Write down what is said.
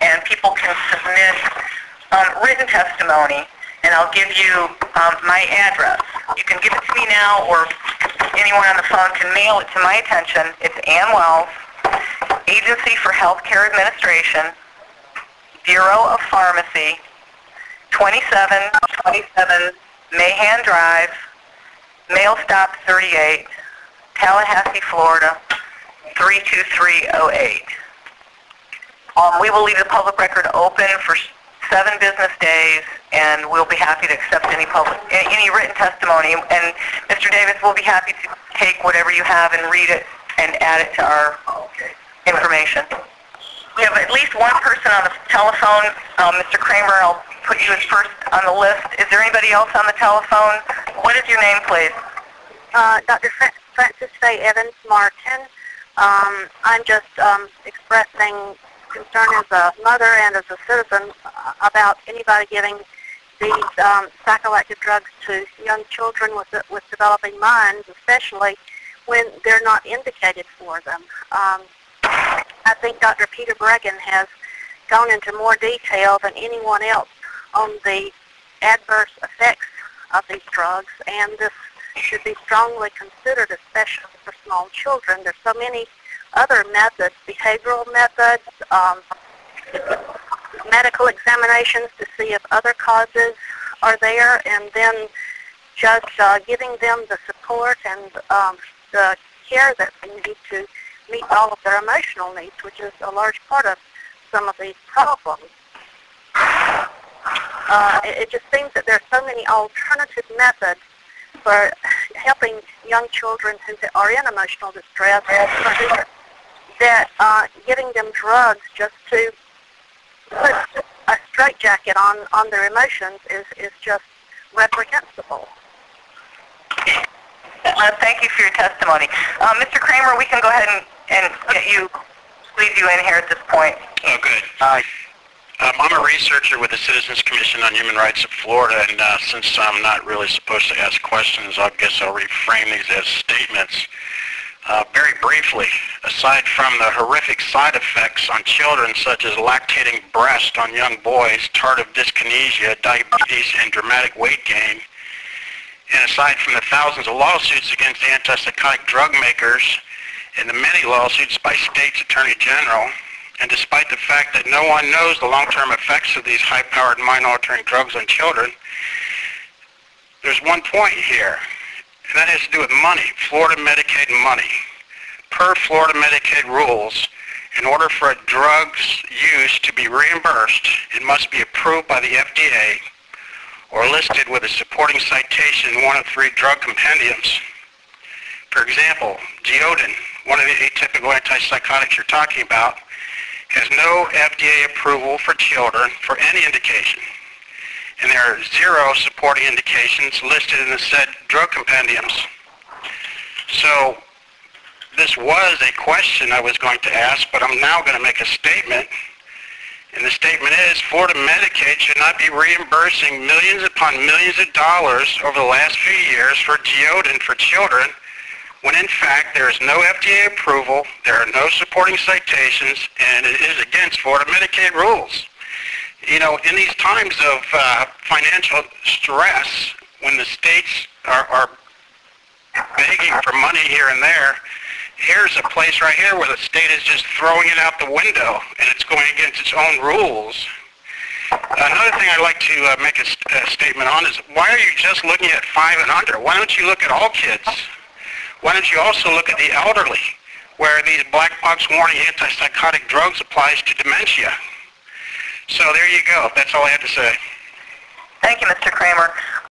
and people can submit written testimony, and I'll give you my address. You can give it to me now, or anyone on the phone can mail it to my attention. It's Ann Wells, Agency for Healthcare Administration, Bureau of Pharmacy, 2727 Mahan Drive, Mail Stop 38, Tallahassee, Florida, 32308. We will leave the public record open for 7 business days, and we'll be happy to accept any written testimony. And Mr. Davis, we'll be happy to take whatever you have and read it and add it to our information. We have at least one person on the telephone. Mr. Kramer, I'll put you as first on the list. Is there anybody else on the telephone? What is your name, please? Dr. Francis Faye Evans Martin. I'm just expressing concern as a mother and as a citizen about anybody giving these psychoactive drugs to young children with developing minds, especially when they're not indicated for them. I think Dr. Peter Bregan has gone into more detail than anyone else on the adverse effects of these drugs, and this should be strongly considered, especially for small children. There's so many other methods, behavioral methods, medical examinations to see if other causes are there, and then just giving them the support and the care that they need to meet all of their emotional needs, which is a large part of some of these problems. It just seems that there are so many alternative methods for helping young children who are in emotional distress that giving them drugs just to put a straitjacket on their emotions is just reprehensible. Thank you for your testimony. Mr. Kramer, we can go ahead and squeeze you in here at this point. Oh, good. I'm a researcher with the Citizens Commission on Human Rights of Florida, and since I'm not really supposed to ask questions, I guess I'll reframe these as statements. Very briefly, aside from the horrific side effects on children such as lactating breast on young boys, tardive dyskinesia, diabetes, and dramatic weight gain, and aside from the thousands of lawsuits against antipsychotic drug makers and the many lawsuits by states' attorney general, and despite the fact that no one knows the long-term effects of these high-powered mind-altering drugs on children, there's one point here, and that has to do with money, Florida Medicaid money. Per Florida Medicaid rules, in order for a drug's use to be reimbursed, it must be approved by the FDA or listed with a supporting citation in one of 3 drug compendiums. For example, Geodin, one of the atypical antipsychotics you're talking about, has no FDA approval for children for any indication, and there are 0 supporting indications listed in the said drug compendiums. So this was a question I was going to ask, but I'm now going to make a statement. And the statement is, Florida Medicaid should not be reimbursing millions upon millions of dollars over the last few years for Geodin for children, when in fact there is no FDA approval, there are no supporting citations, and it is against Florida Medicaid rules. You know, in these times of financial stress, when the states are begging for money here and there, here's a place right here where the state is just throwing it out the window, and it's going against its own rules. Another thing I'd like to make a statement on is, why are you just looking at 5 and under? Why don't you look at all kids? Why don't you also look at the elderly, where these black box warning antipsychotic drugs applies to dementia? So there you go. That's all I had to say. Thank you, Mr. Kramer.